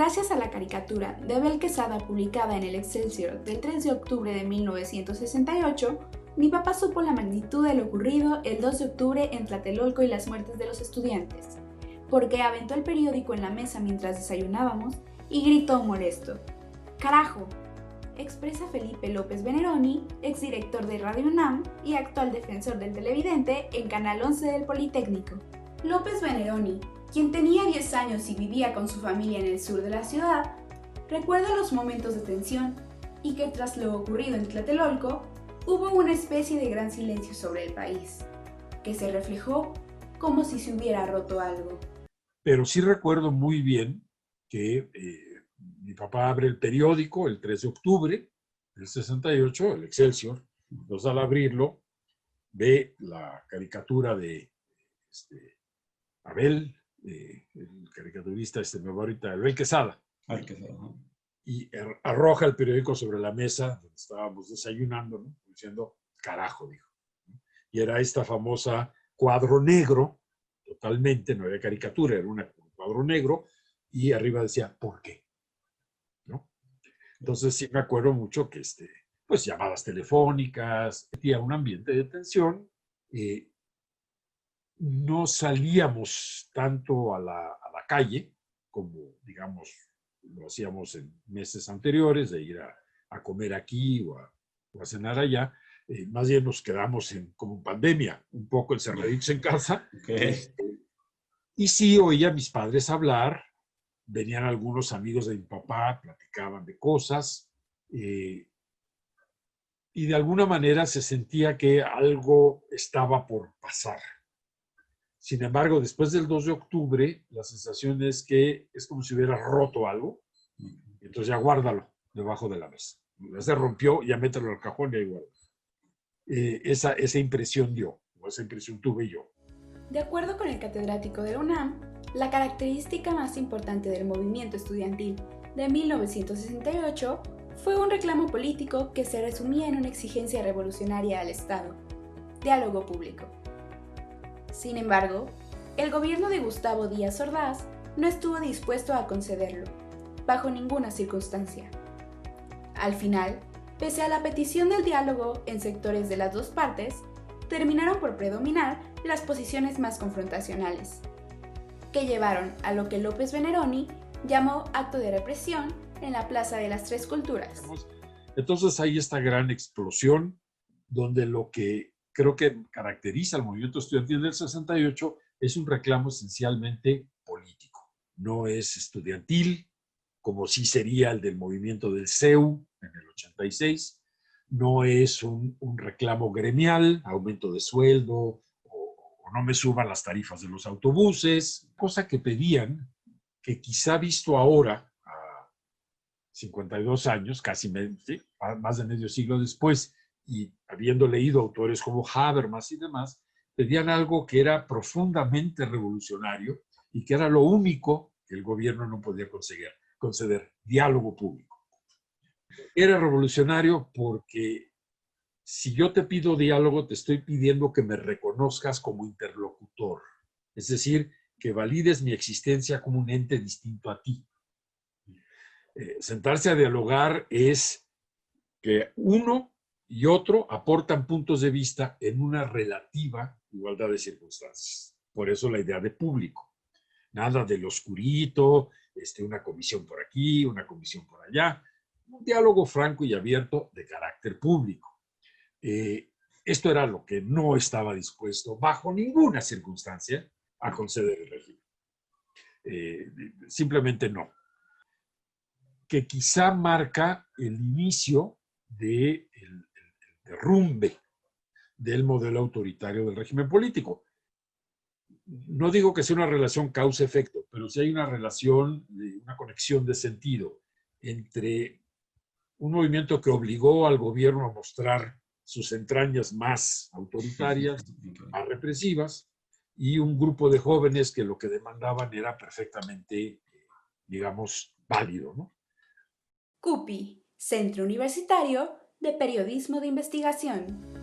Gracias a la caricatura de Abel Quesada publicada en el Excelsior del 3 de octubre de 1968, mi papá supo la magnitud de lo ocurrido el 2 de octubre en Tlatelolco y las muertes de los estudiantes, porque aventó el periódico en la mesa mientras desayunábamos y gritó molesto: ¡Carajo!, expresa Felipe López Veneroni, exdirector de Radio UNAM y actual defensor del televidente en Canal 11 del Politécnico. López Veneroni, quien tenía 10 años y vivía con su familia en el sur de la ciudad, recuerda los momentos de tensión y que tras lo ocurrido en Tlatelolco, hubo una especie de gran silencio sobre el país, que se reflejó como si se hubiera roto algo. Pero sí recuerdo muy bien que mi papá abre el periódico el 3 de octubre del 68, el Excelsior. Entonces, al abrirlo, ve la caricatura de Abel, el caricaturista me va ahorita, Abel Quesada. Y arroja el periódico sobre la mesa donde estábamos desayunando, ¿no? Diciendo, carajo, dijo. Y era esta famosa cuadro negro, totalmente, no era caricatura, era un cuadro negro, y arriba decía, ¿por qué? ¿No? Entonces sí me acuerdo mucho que pues llamadas telefónicas, había un ambiente de tensión, no salíamos tanto a la calle como, digamos, lo hacíamos en meses anteriores, de ir a comer aquí o a cenar allá. Más bien nos quedamos como en pandemia, un poco encerraditos en casa. Okay. Y sí oía a mis padres hablar, venían algunos amigos de mi papá, platicaban de cosas, y de alguna manera se sentía que algo estaba por pasar. Sin embargo, después del 2 de octubre, la sensación es que es como si hubiera roto algo, entonces ya guárdalo debajo de la mesa. Ya se rompió, ya mételo al cajón y ahí guárdalo. Esa impresión esa impresión tuve yo. De acuerdo con el catedrático de la UNAM, la característica más importante del movimiento estudiantil de 1968 fue un reclamo político que se resumía en una exigencia revolucionaria al Estado: diálogo público. Sin embargo, el gobierno de Gustavo Díaz Ordaz no estuvo dispuesto a concederlo, bajo ninguna circunstancia. Al final, pese a la petición del diálogo en sectores de las dos partes, terminaron por predominar las posiciones más confrontacionales, que llevaron a lo que López Veneroni llamó acto de represión en la Plaza de las Tres Culturas. Entonces hay esta gran explosión donde lo que creo que caracteriza al movimiento estudiantil del 68 es un reclamo esencialmente político. No es estudiantil, como sí sería el del movimiento del CEU en el 86. No es un reclamo gremial, aumento de sueldo, o no me suban las tarifas de los autobuses, cosa que pedían, que quizá visto ahora, a 52 años, casi ¿sí? Más de medio siglo después, y habiendo leído autores como Habermas y demás, pedían algo que era profundamente revolucionario y que era lo único que el gobierno no podía conceder, diálogo público. Era revolucionario porque si yo te pido diálogo, te estoy pidiendo que me reconozcas como interlocutor, es decir, que valides mi existencia como un ente distinto a ti. Sentarse a dialogar es que uno y otro aportan puntos de vista en una relativa igualdad de circunstancias. Por eso la idea de público. Nada del oscurito, una comisión por aquí, una comisión por allá. Un diálogo franco y abierto de carácter público. Esto era lo que no estaba dispuesto bajo ninguna circunstancia a conceder el régimen. Simplemente no. Que quizá marca el inicio del derrumbe del modelo autoritario del régimen político. No digo que sea una relación causa-efecto, pero sí hay una relación, una conexión de sentido entre un movimiento que obligó al gobierno a mostrar sus entrañas más autoritarias, más represivas, y un grupo de jóvenes que lo que demandaban era perfectamente, digamos, válido, ¿no? CUPI, Centro Universitario de Periodismo de Investigación.